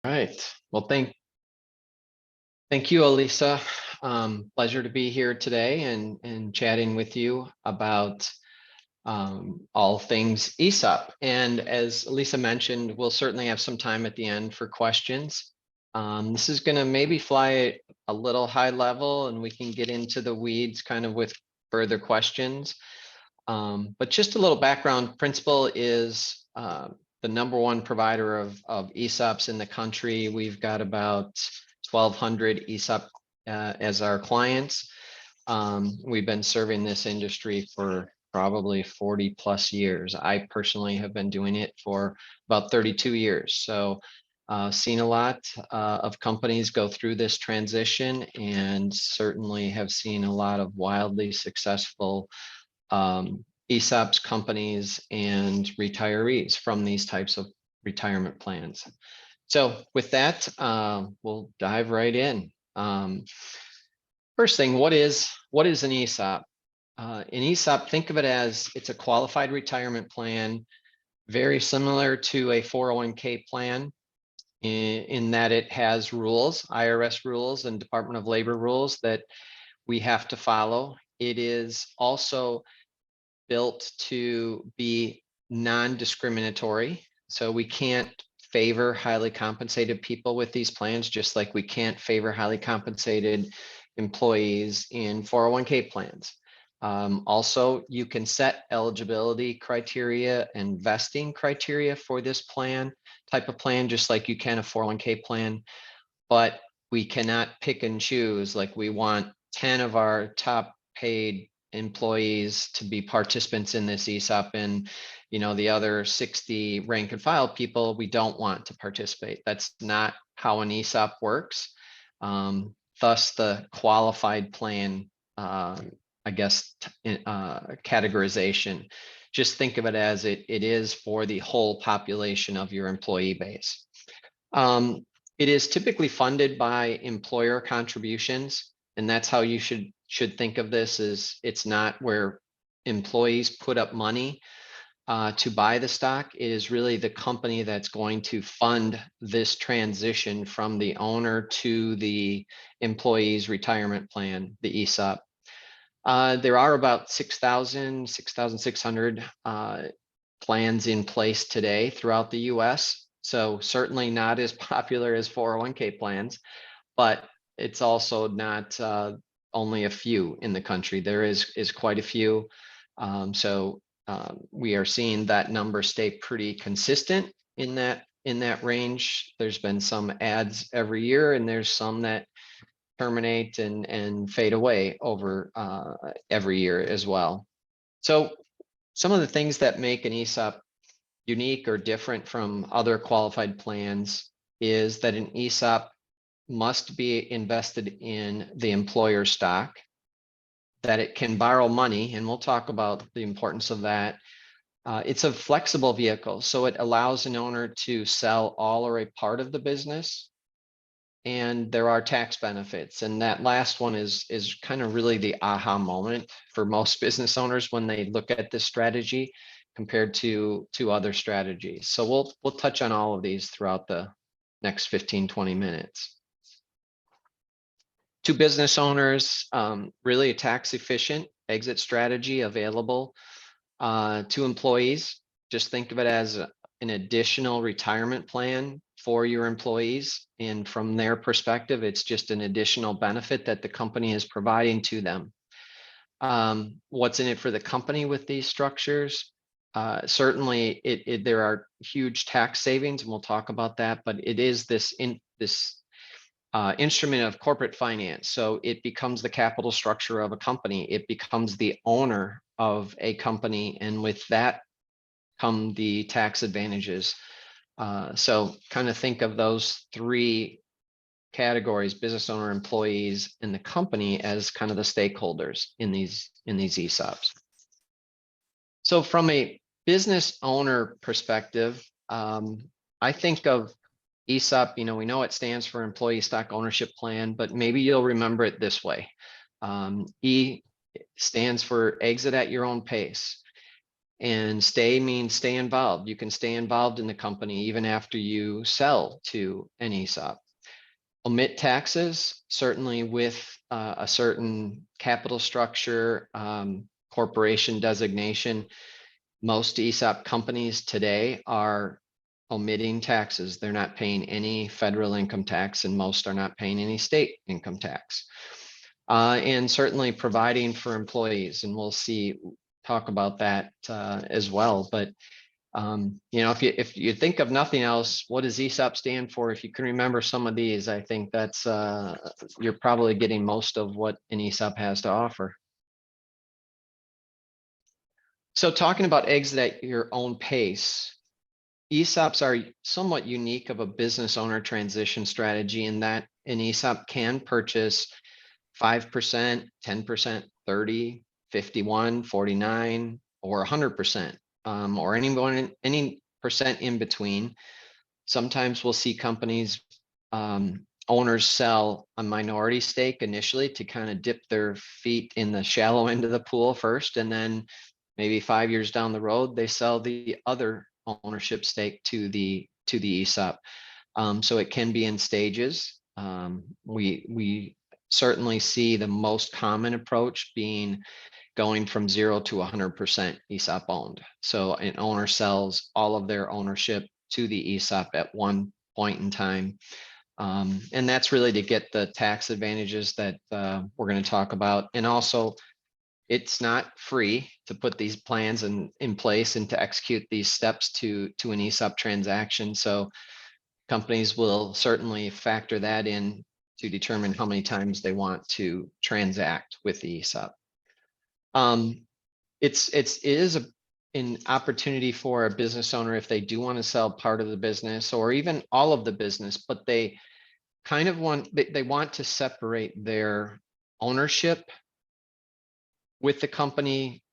Right. Well, thank you, Elisa. Pleasure to be here today and chatting with you about all things ESOP. And as Elisa mentioned, we'll certainly have some time at the end for questions. This is going to maybe fly a little high level, and we can get into the weeds kind of with further questions. But just a little background, Principal is the #1 provider of ESOPs in the country. We've got about 1,200 ESOP as our clients. We've been serving this industry for probably 40 plus years. I personally have been doing it for about 32 years. So seen a lot of companies go through this transition, and certainly have seen a lot of wildly successful ESOPs, companies, and retirees from these types of retirement plans. So with that, we'll dive right in. First thing, what is an ESOP? An ESOP, think of it as it's a qualified retirement plan, very similar to a 401k plan in that it has rules, IRS rules and Department of Labor rules that we have to follow. It is also built to be non-discriminatory. So we can't favor highly compensated people with these plans, just like we can't favor highly compensated employees in 401k plans. Also, you can set eligibility criteria and vesting criteria for this type of plan, just like you can a 401k plan, but we cannot pick and choose. Like, we want 10 of our top paid employees to be participants in this ESOP, and the other 60 rank and file people we don't want to participate. That's not how an ESOP works. Thus the qualified plan, categorization. Just think of it as it is for the whole population of your employee base. It is typically funded by employer contributions, and that's how you should think of this. Is it's not where employees put up money to buy the stock. It is really the company that's going to fund this transition from the owner to the employee's retirement plan, the ESOP. There are about 6,600 plans in place today throughout the US. So certainly not as popular as 401k plans, but it's also not only a few in the country. There is quite a few. We are seeing that number stay pretty consistent in that range. There's been some adds every year, and there's some that terminate and fade away over every year as well. So some of the things that make an ESOP unique or different from other qualified plans is that an ESOP must be invested in the employer stock, that it can borrow money, and we'll talk about the importance of that. It's a flexible vehicle, so it allows an owner to sell all or a part of the business, and there are tax benefits. And that last one is kind of really the aha moment for most business owners when they look at this strategy compared to other strategies. So we'll touch on all of these throughout the next 15-20 minutes. To business owners, really a tax efficient exit strategy available to employees. Just think of it as an additional retirement plan for your employees. And from their perspective, it's just an additional benefit that the company is providing to them. What's in it for the company with these structures? Certainly there are huge tax savings, and we'll talk about that, but it is this instrument of corporate finance. So it becomes the capital structure of a company. It becomes the owner of a company, and with that come the tax advantages. So kind of think of those three categories: business owner, employees, and the company as kind of the stakeholders in these ESOPs. So from a business owner perspective, I think of ESOP, we know it stands for Employee Stock Ownership Plan, but maybe you'll remember it this way. E stands for exit at your own pace. And stay means stay involved. You can stay involved in the company even after you sell to an ESOP. Omit taxes, certainly with a certain capital structure, corporation designation. Most ESOP companies today are omitting taxes. They're not paying any federal income tax, and most are not paying any state income tax. And certainly providing for employees, and we'll talk about that as well. But you know, if you think of nothing else, what does ESOP stand for? If you can remember some of these, I think that's you're probably getting most of what an ESOP has to offer. So talking about exit at your own pace, ESOPs are somewhat unique of a business owner transition strategy in that an ESOP can purchase 5%, 10%, 30, 51, 49, or 100%, or any percent in between. Sometimes we'll see companies, owners sell a minority stake initially to kind of dip their feet in the shallow end of the pool first, and then maybe 5 years down the road, they sell the other ownership stake to the ESOP. So it can be in stages. We certainly see the most common approach being going from 0 to 100% ESOP owned. So an owner sells all of their ownership to the ESOP at one point in time. And that's really to get the tax advantages that we're going to talk about. And also, it's not free to put these plans in place and to execute these steps to an ESOP transaction. So companies will certainly factor that in to determine how many times they want to transact with the ESOP. It is an opportunity for a business owner if they do want to sell part of the business or even all of the business, but they kind of want to separate their ownership with the company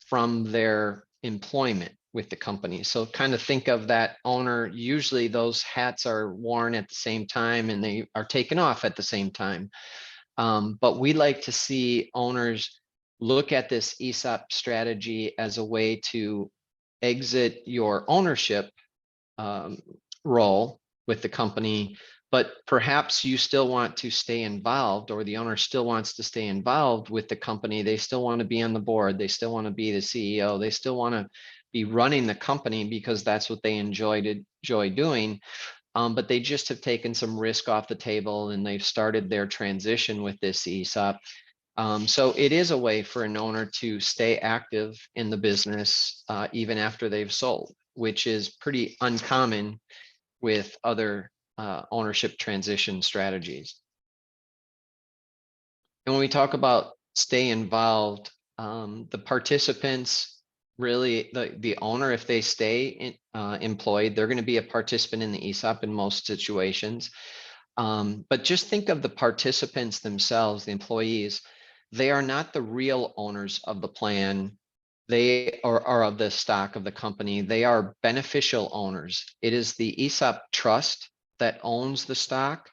from their employment with the company. So kind of think of that owner, usually those hats are worn at the same time and they are taken off at the same time. But we like to see owners look at this ESOP strategy as a way to exit your ownership role with the company, but perhaps you still want to stay involved, or the owner still wants to stay involved with the company. They still want to be on the board. They still want to be the CEO. They still want to be running the company because that's what they enjoy doing. But they just have taken some risk off the table and they've started their transition with this ESOP. So it is a way for an owner to stay active in the business even after they've sold, which is pretty uncommon with other ownership transition strategies. And when we talk about stay involved, the participants, really the owner, if they stay employed, they're going to be a participant in the ESOP in most situations. But just think of the participants themselves, the employees. They are not the real owners of the plan. They are of the stock of the company. They are beneficial owners. It is the ESOP trust that owns the stock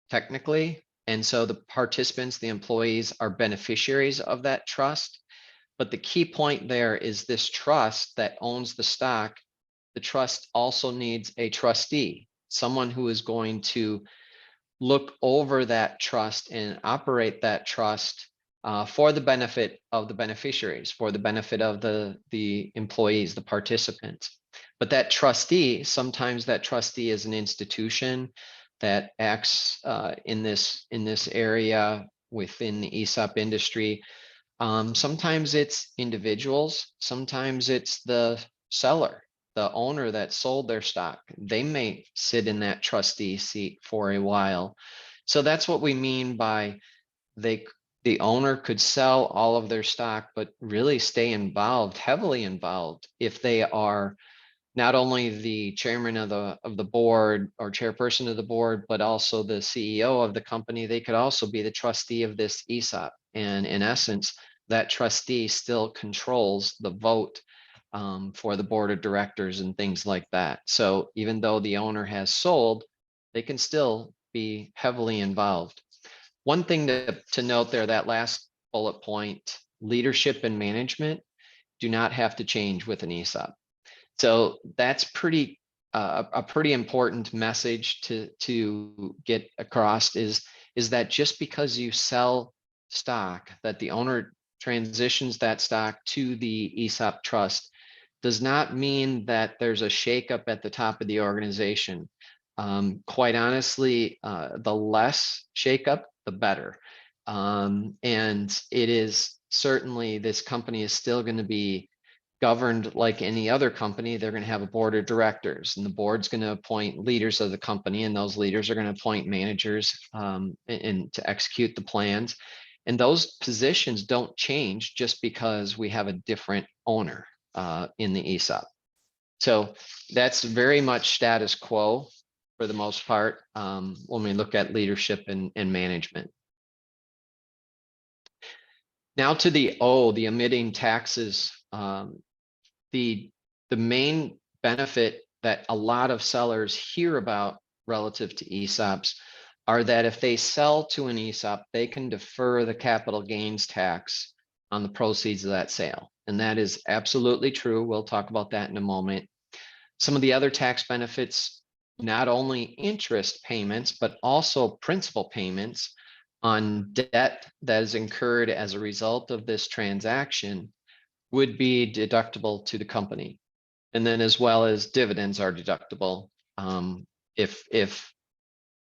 technically. And so the participants, the employees, are beneficiaries of that trust. But the key point there is this trust that owns the stock. The trust also needs a trustee, someone who is going to look over that trust and operate that trust for the benefit of the beneficiaries, for the benefit of the employees, the participants. But that trustee, sometimes that trustee is an institution that acts in this area within the ESOP industry. Sometimes it's individuals, sometimes it's the seller, the owner that sold their stock. They may sit in that trustee seat for a while. So that's what we mean by the owner could sell all of their stock, but really stay involved, heavily involved, if they are not only the chairman of the board or chairperson of the board, but also the CEO of the company. They could also be the trustee of this ESOP. And in essence, that trustee still controls the vote for the board of directors and things like that. So even though the owner has sold, they can still be heavily involved. One thing to note there, that last bullet point, leadership and management. do not have to change with an ESOP. So that's a pretty important message to get across is that just because you sell stock, that the owner transitions that stock to the ESOP trust, does not mean that there's a shakeup at the top of the organization. Quite honestly, the less shakeup, the better. And it is certainly, this company is still going to be governed like any other company. They're going to have a board of directors, and the board's going to appoint leaders of the company, and those leaders are going to appoint managers and to execute the plans. And those positions don't change just because we have a different owner in the ESOP. So that's very much status quo for the most part when we look at leadership and management. Now to the the emitting taxes. The main benefit that a lot of sellers hear about relative to ESOPs are that if they sell to an ESOP, they can defer the capital gains tax on the proceeds of that sale. And that is absolutely true. We'll talk about that in a moment. Some of the other tax benefits, not only interest payments, but also principal payments on debt that is incurred as a result of this transaction, would be deductible to the company. And then as well as dividends are deductible if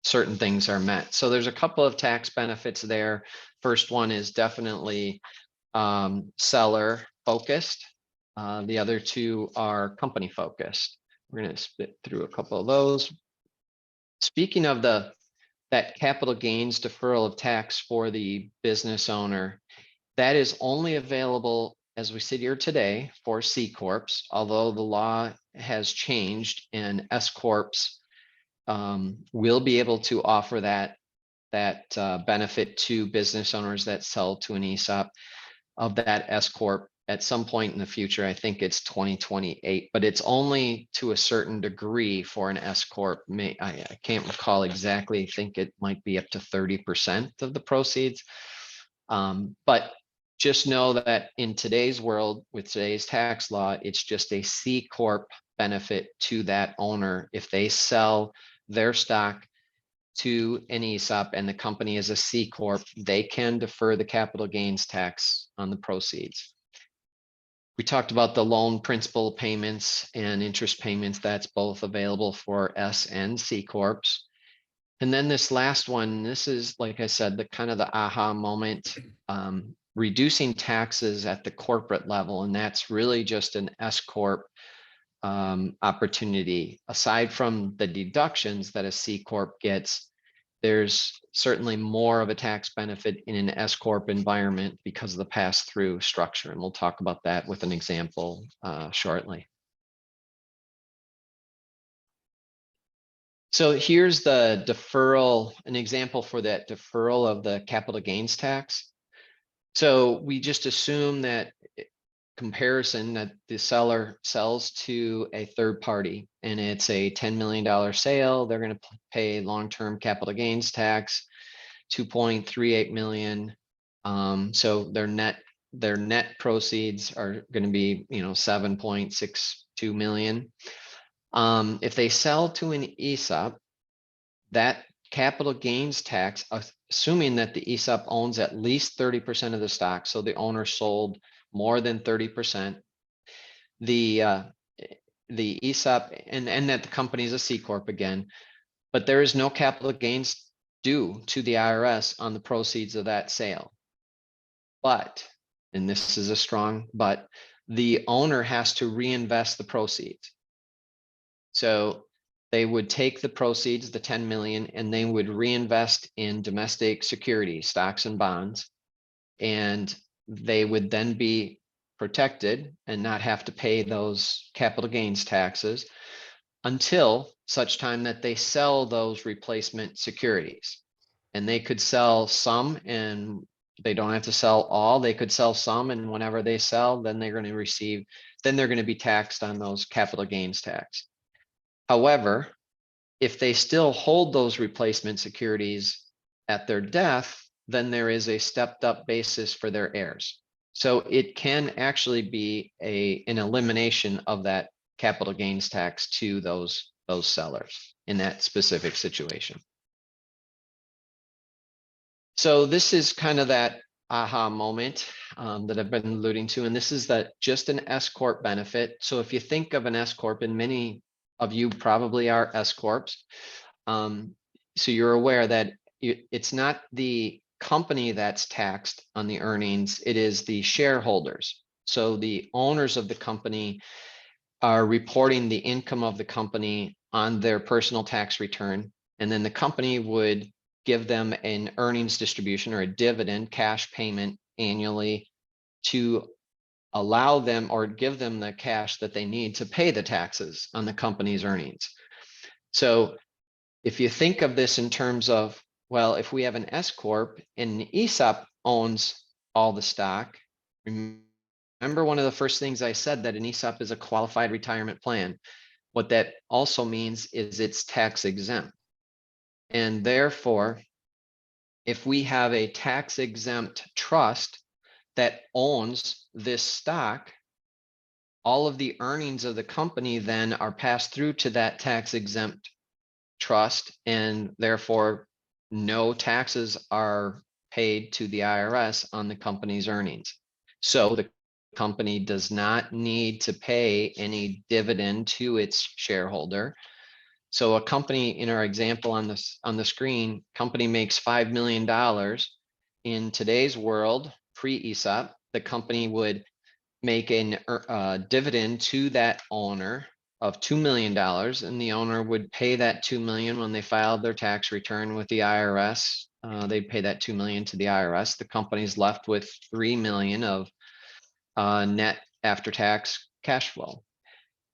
certain things are met. So there's a couple of tax benefits there. First one is definitely seller focused. The other two are company focused. We're going to spit through a couple of those. Speaking of that capital gains deferral of tax for the business owner, that is only available as we sit here today for C Corps, although the law has changed and S Corps will be able to offer that benefit to business owners that sell to an ESOP of that S Corp at some point in the future. I think it's 2028, but it's only to a certain degree for an S Corp. I can't recall exactly. I think it might be up to 30% of the proceeds. But just know that in today's world, with today's tax law, it's just a C Corp benefit to that owner. If they sell their stock to an ESOP and the company is a C Corp, they can defer the capital gains tax on the proceeds. We talked about the loan principal payments and interest payments. That's both available for S and C Corps. And then this last one, this is, like I said, the kind of the aha moment. Reducing taxes at the corporate level, and that's really just an S Corp opportunity. Aside from the deductions that a C Corp gets, there's certainly more of a tax benefit in an S Corp environment because of the pass-through structure, and we'll talk about that with an example shortly. So here's the deferral, an example for that deferral of the capital gains tax. So we just assume that comparison that the seller sells to a third party and it's a $10 million sale. They're going to pay long-term capital gains tax, 2.38 million. So their net proceeds are going to be, 7.62 million. If they sell to an ESOP, that capital gains tax, assuming that the ESOP owns at least 30% of the stock, so the owner sold more than 30%, the ESOP, and that the company is a C Corp again, but there is no capital gains due to the IRS on the proceeds of that sale. But, and this is a strong but, the owner has to reinvest the proceeds. So they would take the proceeds, the 10 million, and they would reinvest in domestic securities, stocks and bonds, and they would then be protected and not have to pay those capital gains taxes until such time that they sell those replacement securities. And they could sell some and they don't have to sell all. They could sell some, and whenever they sell, then they're going to be taxed on those capital gains tax. However, if they still hold those replacement securities at their death, then there is a stepped up basis for their heirs. So it can actually be an elimination of that capital gains tax to those sellers in that specific situation. So this is kind of that aha moment that I've been alluding to, and this is that just an S corp benefit. So if you think of an S corp, and many of you probably are S corps, so you're aware that it's not the company that's taxed on the earnings; it is the shareholders. So the owners of the company are reporting the income of the company on their personal tax return, and then the company would give them an earnings distribution or a dividend cash payment annually to allow them or give them the cash that they need to pay the taxes on the company's earnings. So if you think of this in terms of, well, if we have an S corp and an ESOP owns all the stock, remember one of the first things I said, that an ESOP is a qualified retirement plan. What that also means is it's tax exempt. And therefore, if we have a tax exempt trust that owns this stock, all of the earnings of the company then are passed through to that tax exempt trust, and therefore no taxes are paid to the IRS on the company's earnings. So the company does not need to pay any dividend to its shareholder. So a company, in our example on the screen, company makes $5 million. In today's world, pre-ESOP, the company would make a dividend to that owner of $2 million, and the owner would pay that $2 million when they filed their tax return with the IRS. They'd pay that $2 million to the IRS. The company's left with $3 million of net after-tax cash flow.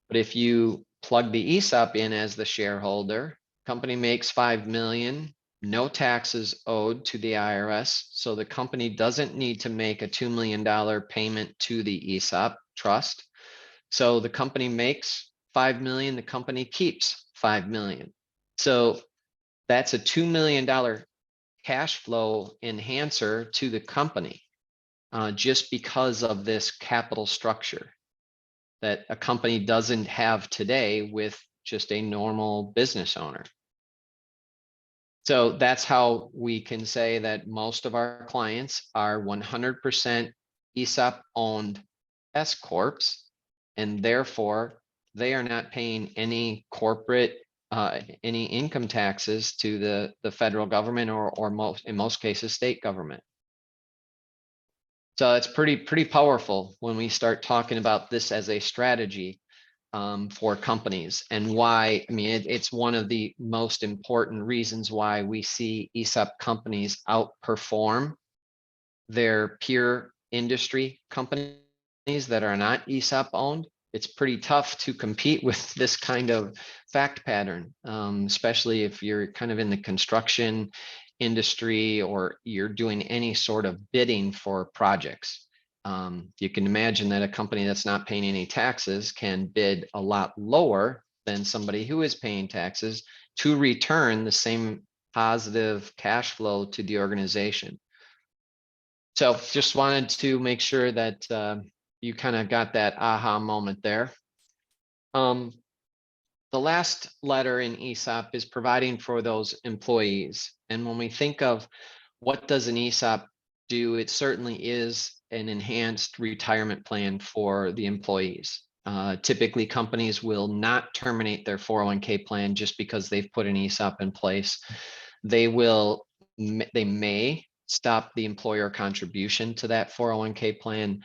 But if you plug the ESOP in as the shareholder, company makes $5 million, no taxes owed to the IRS. So the company doesn't need to make a $2 million payment to the ESOP trust. So the company makes $5 million, the company keeps $5 million. So that's a $2 million cash flow enhancer to the company, just because of this capital structure that a company doesn't have today with just a normal business owner. So that's how we can say that most of our clients are 100% ESOP owned S corps, and therefore they are not paying any corporate, any income taxes to the federal government or in most cases, state government. So it's pretty powerful when we start talking about this as a strategy for companies, and why, I mean, it's one of the most important reasons why we see ESOP companies outperform their peer industry companies that are not ESOP owned. It's pretty tough to compete with this kind of fact pattern, especially if you're kind of in the construction industry or you're doing any sort of bidding for projects. You can imagine that a company that's not paying any taxes can bid a lot lower than somebody who is paying taxes to return the same positive cash flow to the organization. So just wanted to make sure that you kind of got that aha moment there. The last letter in ESOP is providing for those employees. And when we think of what does an ESOP do, it certainly is an enhanced retirement plan for the employees. Typically, companies will not terminate their 401k plan just because they've put an ESOP in place. They may stop the employer contribution to that 401k plan,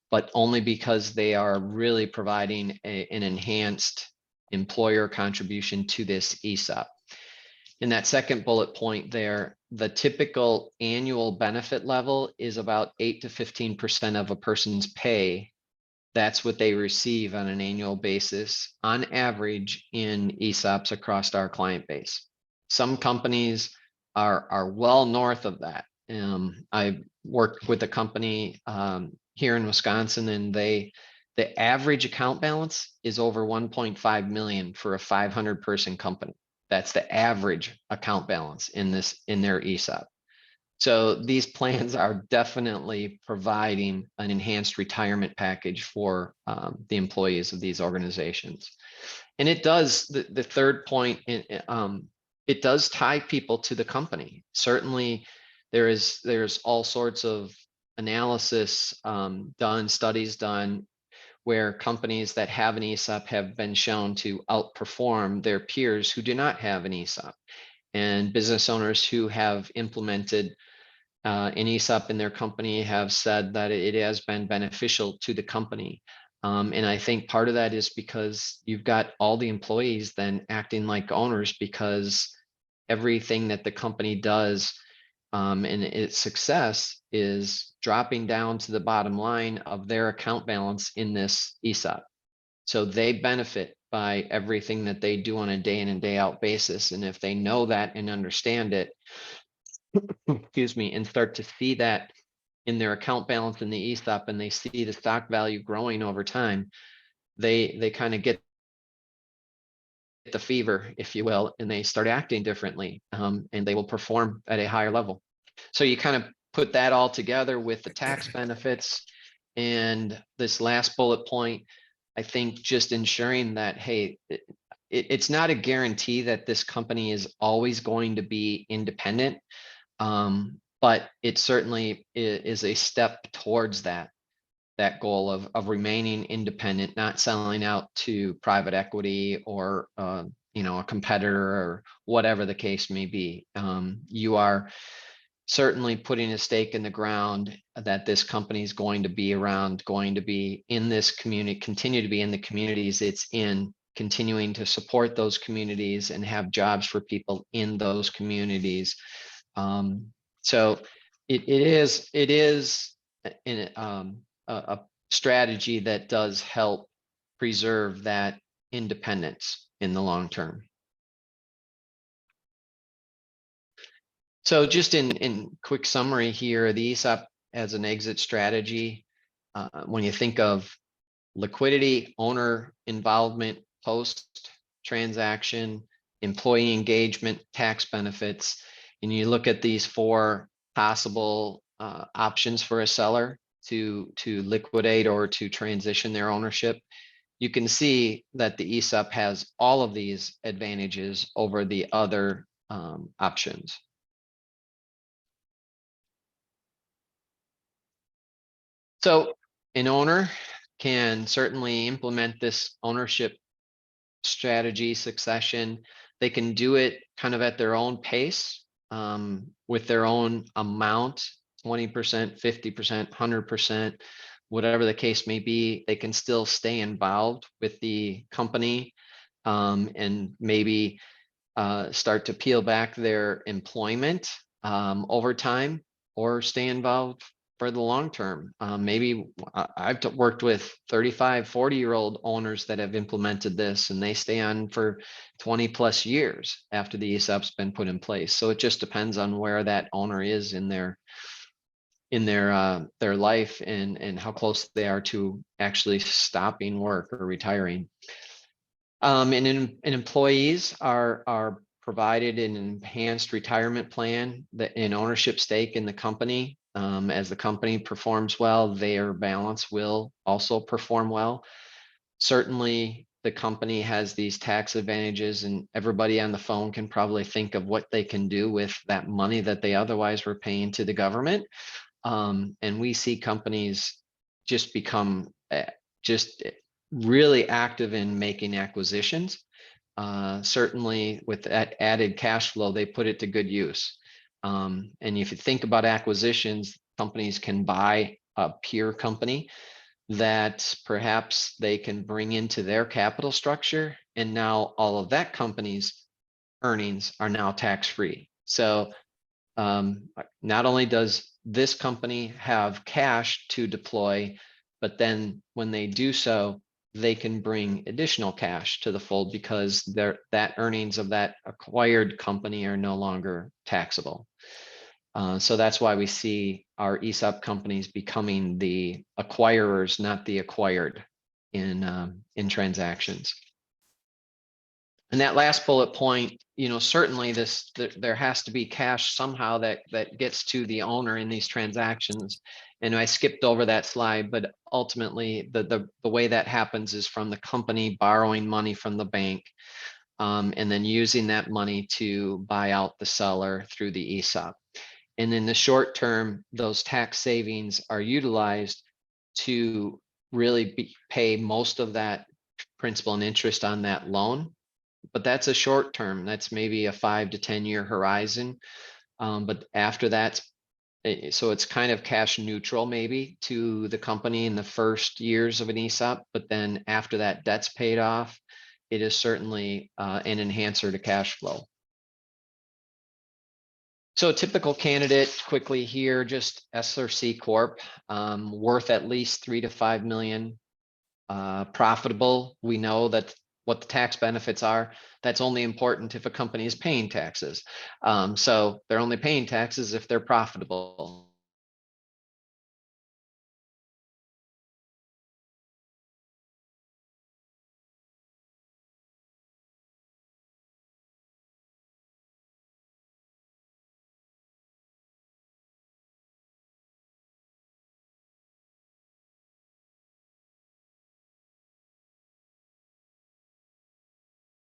but only because they are really providing an enhanced employer contribution to this ESOP. In that second bullet point there, the typical annual benefit level is about 8 to 15% of a person's pay. That's what they receive on an annual basis, on average, in ESOPs across our client base. Some companies are well north of that. I worked with a company here in Wisconsin, and the average account balance is over 1.5 million for a 500-person company. That's the average account balance in their ESOP. So these plans are definitely providing an enhanced retirement package for the employees of these organizations. And it does, the third point, it does tie people to the company. Certainly there's all sorts of analysis done, studies done, where companies that have an ESOP have been shown to outperform their peers who do not have an ESOP. And business owners who have implemented an ESOP in their company have said that it has been beneficial to the company. And I think part of that is because you've got all the employees then acting like owners, because everything that the company does and its success is dropping down to the bottom line of their account balance in this ESOP. So they benefit by everything that they do on a day in and day out basis. And if they know that and understand it, excuse me, and start to see that in their account balance in the ESOP, and they see the stock value growing over time, they kind of get the fever, if you will, and they start acting differently, and they will perform at a higher level. So you kind of put that all together with the tax benefits and this last bullet point. I think just ensuring that, hey, it's not a guarantee that this company is always going to be independent. But it certainly is a step towards that goal of remaining independent, not selling out to private equity or a competitor or whatever the case may be. You are certainly putting a stake in the ground that this company is going to be around, going to be in this community, continue to be in the communities it's in, continuing to support those communities and have jobs for people in those communities. So it is a strategy that does help preserve that independence in the long term. So just in quick summary here, the ESOP as an exit strategy, when you think of liquidity, owner involvement, post-transaction, employee engagement, tax benefits, and you look at these four possible options for a seller to liquidate or to transition their ownership, you can see that the ESOP has all of these advantages over the other options. So an owner can certainly implement this ownership strategy succession. They can do it kind of at their own pace, with their own amount, 20%, 50%, 100%, whatever the case may be. They can still stay involved with the company, and maybe start to peel back their employment over time, or stay involved for the long term. Maybe I've worked with 35, 40-year-old owners that have implemented this, and they stay on for 20 plus years after the ESOP's been put in place. So it just depends on where that owner is in their life, and how close they are to actually stopping work or retiring. And employees are provided an enhanced retirement plan, that an ownership stake in the company. As the company performs well, their balance will also perform well. Certainly, the company has these tax advantages, and everybody on the phone can probably think of what they can do with that money that they otherwise were paying to the government. And we see companies just become just really active in making acquisitions. Certainly with that added cash flow, they put it to good use. And if you think about acquisitions, companies can buy a peer company that perhaps they can bring into their capital structure, and now all of that company's earnings are now tax-free. So not only does this company have cash to deploy, but then when they do so, they can bring additional cash to the fold, because that earnings of that acquired company are no longer taxable. So that's why we see our ESOP companies becoming the acquirers, not the acquired, in transactions. And that last bullet point, certainly there has to be cash somehow that gets to the owner in these transactions. And I skipped over that slide, but ultimately the way that happens is from the company borrowing money from the bank, and then using that money to buy out the seller through the ESOP. And in the short term, those tax savings are utilized to really pay most of that principal and interest on that loan. But that's a short term. That's maybe a 5 to 10 year horizon. But after that, so it's kind of cash neutral maybe to the company in the first years of an ESOP. But then after that debt's paid off, it is certainly an enhancer to cash flow. So a typical candidate quickly here, just S or C Corp, worth at least 3 to 5 million, profitable. We know that what the tax benefits are. That's only important if a company is paying taxes. So they're only paying taxes if they're profitable.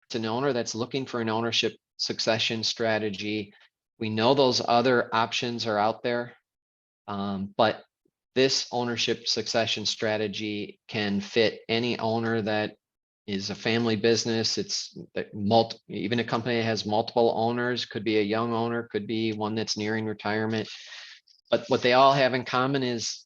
It's an owner that's looking for an ownership succession strategy. We know those other options are out there, but this ownership succession strategy can fit any owner that is a family business. It's that even a company that has multiple owners, could be a young owner, could be one that's nearing retirement. But what they all have in common is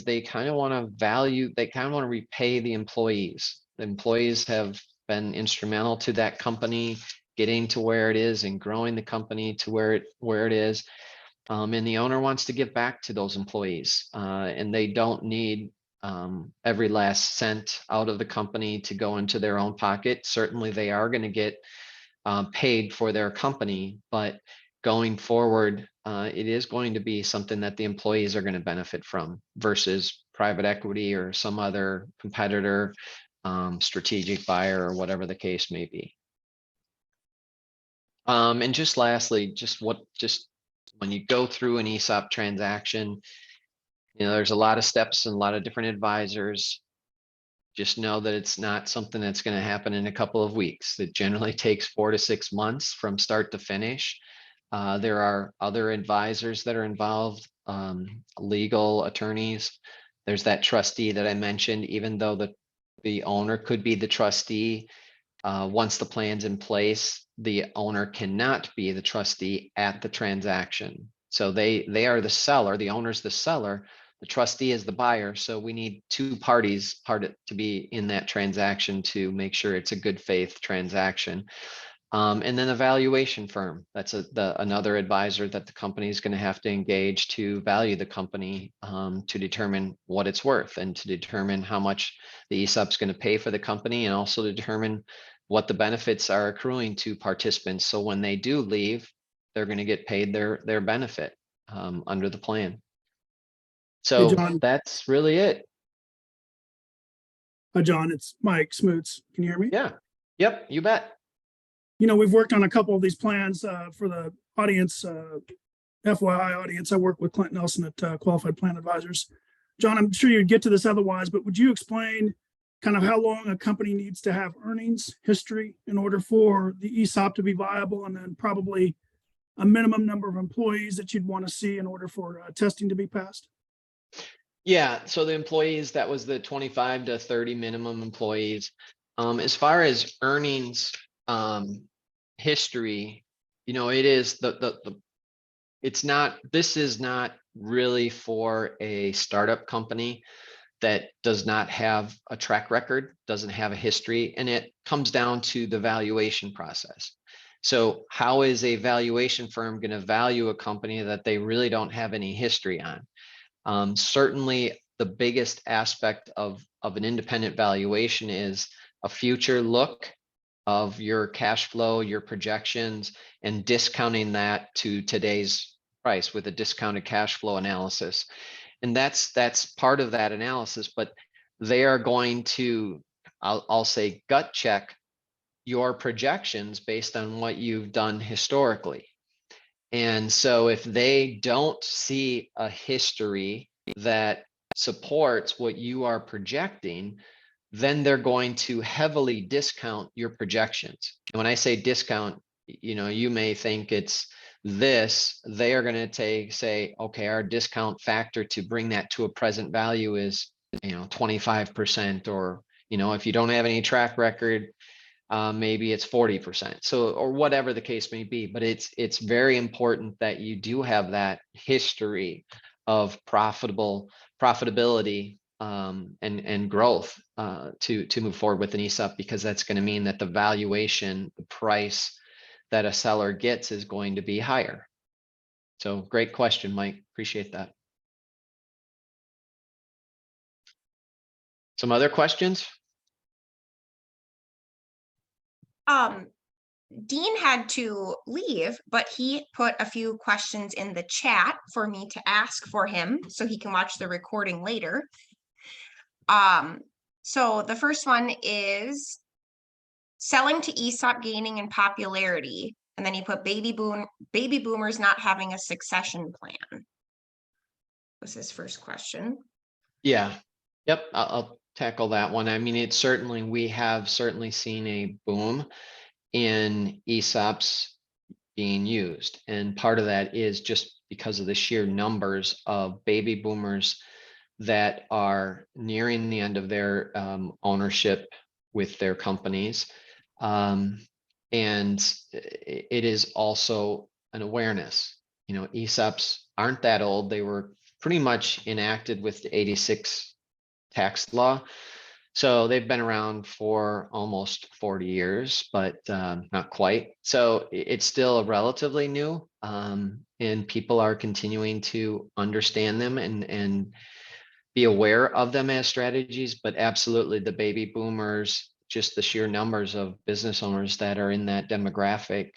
they kind of want to repay the employees. The employees have been instrumental to that company getting to where it is and growing the company to where it is. And the owner wants to give back to those employees, and they don't need every last cent out of the company to go into their own pocket. Certainly they are going to get paid for their company, but going forward, it is going to be something that the employees are going to benefit from versus private equity or some other competitor, strategic buyer, or whatever the case may be. And just lastly, just when you go through an ESOP transaction, there's a lot of steps and a lot of different advisors. Just know that it's not something that's going to happen in a couple of weeks. It generally takes 4 to 6 months from start to finish. There are other advisors that are involved, legal attorneys. There's that trustee that I mentioned. Even though the owner could be the trustee, once the plan's in place, the owner cannot be the trustee at the transaction. So they are the seller, the owner's the seller, the trustee is the buyer. So we need two parties to be in that transaction to make sure it's a good faith transaction. And then a valuation firm. That's another advisor that the company is going to have to engage to value the company, to determine what it's worth and to determine how much the ESOP is going to pay for the company, and also determine what the benefits are accruing to participants. So when they do leave, they're going to get paid their benefit under the plan. Hey, So John. that's really it. Hi, John. It's Mike Smoots. Can you hear me? Yeah. Yep. You bet. We've worked on a couple of these plans for the audience, FYI audience. I work with Clint Nelson at Qualified Plan Advisors. John, I'm sure you'd get to this otherwise, but would you explain kind of how long a company needs to have earnings history in order for the ESOP to be viable, and then probably a minimum number of employees that you'd want to see in order for testing to be passed? Yeah, so the employees, that was the 25 to 30 minimum employees. As far as earnings history, it is this is not really for a startup company that does not have a track record, doesn't have a history, and it comes down to the valuation process. So how is a valuation firm going to value a company that they really don't have any history on? Certainly the biggest aspect of an independent valuation is a future look of your cash flow, your projections, and discounting that to today's price with a discounted cash flow analysis. And that's part of that analysis, but they are going to, I'll say, gut check your projections based on what you've done historically. And so if they don't see a history that supports what you are projecting, then they're going to heavily discount your projections. And when I say discount, you may think it's this. They are going to say, okay, our discount factor to bring that to a present value is 25%, or if you don't have any track record, maybe it's 40%. So, or whatever the case may be, but it's very important that you do have that history of profitability and growth to move forward with an ESOP, because that's going to mean that the valuation, the price that a seller gets is going to be higher. So great question, Mike. Appreciate that. Some other questions? Dean had to leave, but he put a few questions in the chat for me to ask for him so he can watch the recording later. So the first one is selling to ESOP gaining in popularity. And then he put baby boomers not having a succession plan. Was his first question. Yeah. Yep. I'll tackle that one. I mean, we have certainly seen a boom in ESOPs being used. And part of that is just because of the sheer numbers of baby boomers that are nearing the end of their ownership with their companies. And it is also an awareness. ESOPs aren't that old. They were pretty much enacted with the 86 tax law. So they've been around for almost 40 years, but not quite. So it's still relatively new, and people are continuing to understand them and be aware of them as strategies. But absolutely, the baby boomers, just the sheer numbers of business owners that are in that demographic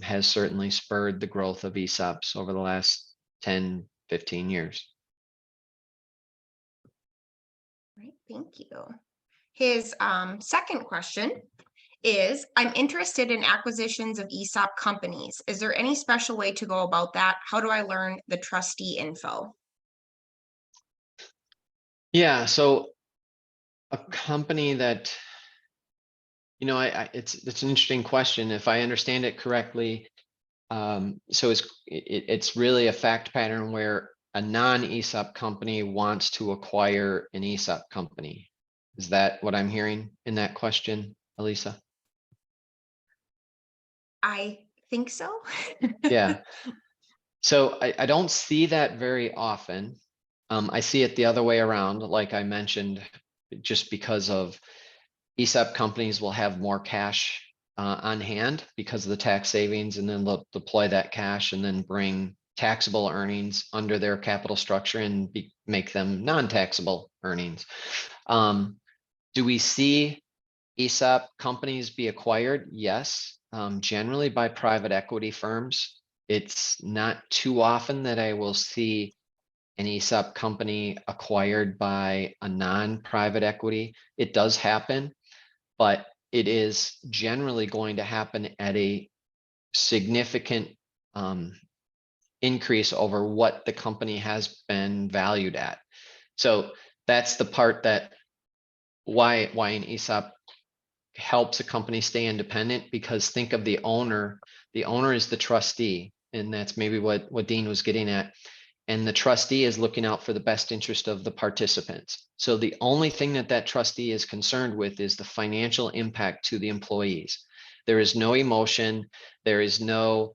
has certainly spurred the growth of ESOPs over the last 10, 15 years. Right, thank you. His second question is, I'm interested in acquisitions of ESOP companies. Is there any special way to go about that? How do I learn the trustee info? Yeah, so a company that, it's an interesting question. If I understand it correctly, so it's really a fact pattern where a non-ESOP company wants to acquire an ESOP company. Is that what I'm hearing in that question, Elisa? I think so. Yeah. So I don't see that very often. I see it the other way around, like I mentioned, just because of ESOP companies will have more cash on hand because of the tax savings, and then they'll deploy that cash and then bring taxable earnings under their capital structure and make them non-taxable earnings. Do we see ESOP companies be acquired? Yes, generally by private equity firms. It's not too often that I will see an ESOP company acquired by a non-private equity. It does happen, but it is generally going to happen at a significant increase over what the company has been valued at. So that's the part that why an ESOP helps a company stay independent, because think of the owner. The owner is the trustee, and that's maybe what Dean was getting at. And the trustee is looking out for the best interest of the participants. So the only thing that trustee is concerned with is the financial impact to the employees. There is no emotion. There is no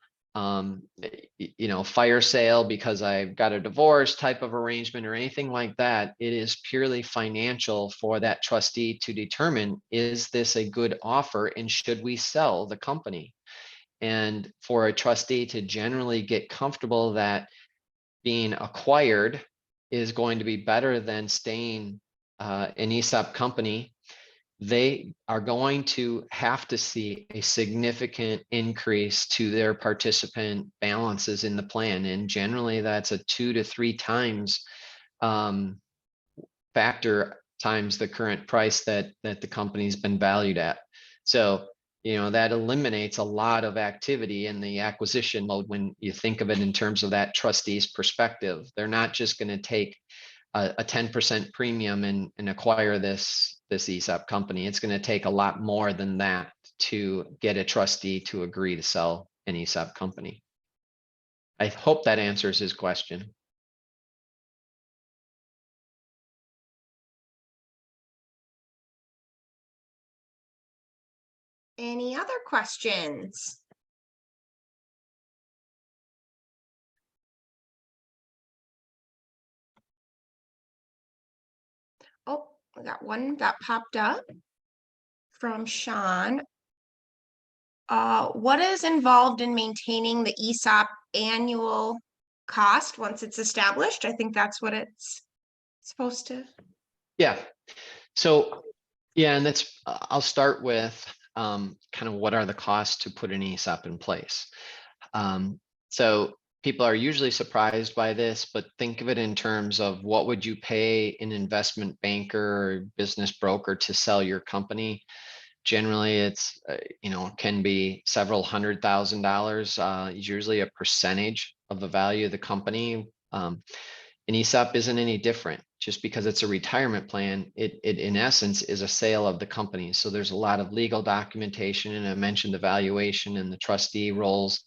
fire sale because I've got a divorce type of arrangement or anything like that. It is purely financial for that trustee to determine, is this a good offer and should we sell the company? And for a trustee to generally get comfortable that being acquired is going to be better than staying an ESOP company, they are going to have to see a significant increase to their participant balances in the plan. And generally that's a 2 to 3 times factor times the current price that the company's been valued at. So that eliminates a lot of activity in the acquisition mode when you think of it in terms of that trustee's perspective. They're not just going to take a 10% premium and acquire this ESOP company. It's going to take a lot more than that to get a trustee to agree to sell an ESOP company. I hope that answers his question. Any other questions? Oh, we got one that popped up from Sean. What is involved in maintaining the ESOP annual cost once it's established? I think that's what it's supposed to. Yeah. So, yeah, and I'll start with kind of what are the costs to put an ESOP in place. So people are usually surprised by this, but think of it in terms of what would you pay an investment banker or business broker to sell your company? Generally, it's, can be several $100,000, usually a percentage of the value of the company. An ESOP isn't any different. Just because it's a retirement plan, it in essence is a sale of the company. So there's a lot of legal documentation, and I mentioned the valuation and the trustee roles.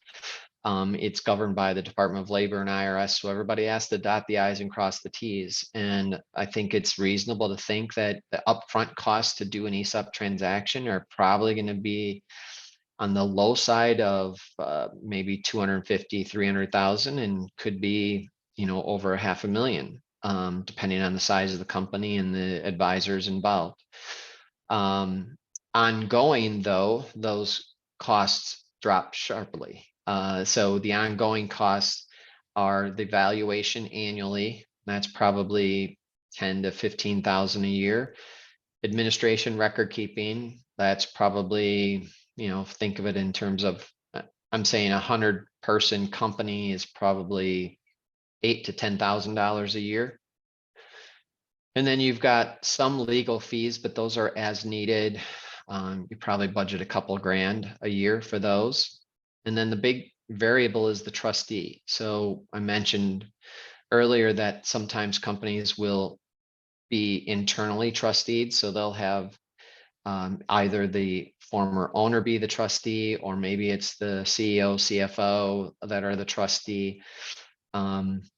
It's governed by the Department of Labor and IRS. So everybody has to dot the I's and cross the T's. And I think it's reasonable to think that the upfront costs to do an ESOP transaction are probably going to be on the low side of maybe 250, 300,000, and could be, over $500,000, depending on the size of the company and the advisors involved. Ongoing though, those costs drop sharply. So the ongoing costs are the valuation annually. That's probably 10 to 15,000 a year. Administration, record keeping, that's probably, think of it in terms of, I'm saying 100-person company is probably $8,000 to $10,000 a year. And then you've got some legal fees, but those are as needed. You probably budget a couple of grand a year for those. And then the big variable is the trustee. So I mentioned earlier that sometimes companies will be internally trusteed. So they'll have either the former owner be the trustee, or maybe it's the CEO, CFO that are the trustee.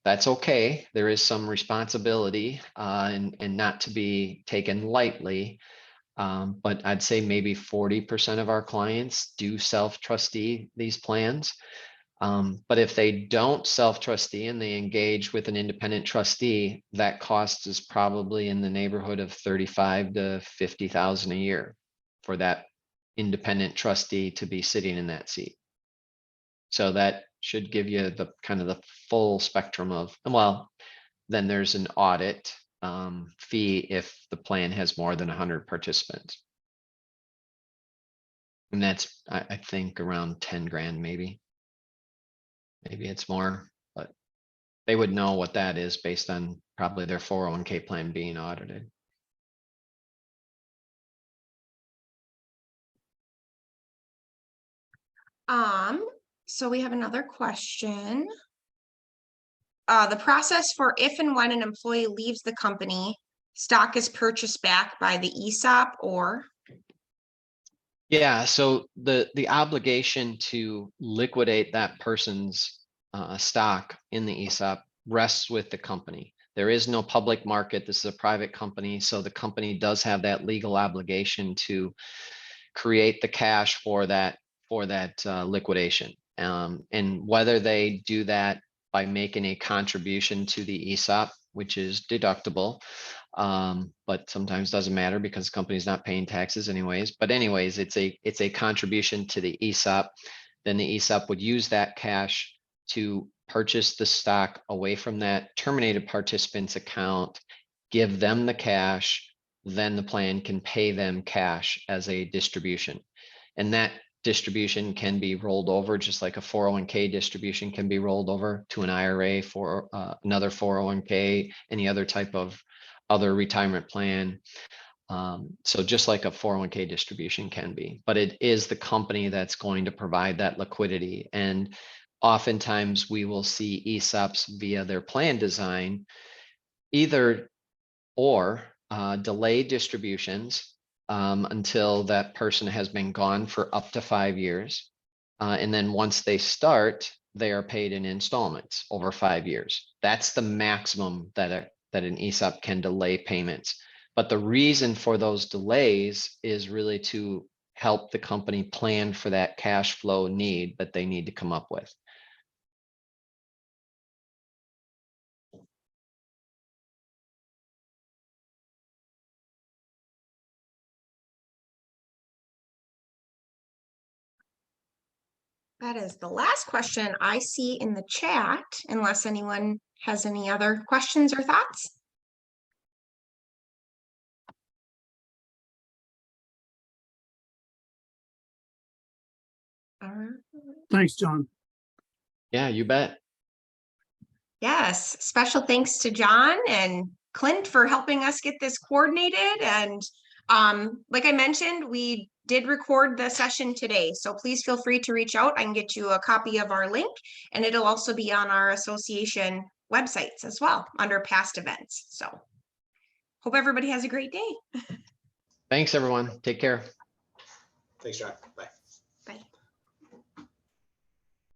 That's okay. There is some responsibility and not to be taken lightly. But I'd say maybe 40% of our clients do self-trustee these plans. But if they don't self-trustee and they engage with an independent trustee, that cost is probably in the neighborhood of 35 to 50,000 a year for that independent trustee to be sitting in that seat. So that should give you the kind of the full spectrum of, well, then there's an audit fee if the plan has more than 100 participants. And that's, I think, around 10 grand, maybe. Maybe it's more, but they would know what that is based on probably their 401k plan being audited. So we have another question. The process for if and when an employee leaves the company, stock is purchased back by the ESOP or? Yeah, so the obligation to liquidate that person's stock in the ESOP rests with the company. There is no public market. This is a private company, so the company does have that legal obligation to create the cash for that liquidation. And whether they do that by making a contribution to the ESOP, which is deductible, but sometimes doesn't matter because the company's not paying taxes anyways. But anyways, it's a contribution to the ESOP. Then the ESOP would use that cash to purchase the stock away from that terminated participant's account, give them the cash, then the plan can pay them cash as a distribution. And that distribution can be rolled over, just like a 401k distribution can be rolled over to an IRA for another 401k, any other type of other retirement plan. So just like a 401k distribution can be, but it is the company that's going to provide that liquidity. And oftentimes we will see ESOPs via their plan design, either or delay distributions until that person has been gone for up to 5 years. And then once they start, they are paid in installments over 5 years. That's the maximum that an ESOP can delay payments. But the reason for those delays is really to help the company plan for that cash flow need that they need to come up with. That is the last question I see in the chat, unless anyone has any other questions or thoughts. Thanks, John. Yeah, you bet. Yes, special thanks to John and Clint for helping us get this coordinated. And like I mentioned, we did record the session today, so please feel free to reach out. I can get you a copy of our link, and it'll also be on our association websites as well under past events. So hope everybody has a great day. Thanks, everyone. Take care. Thanks, John. Bye.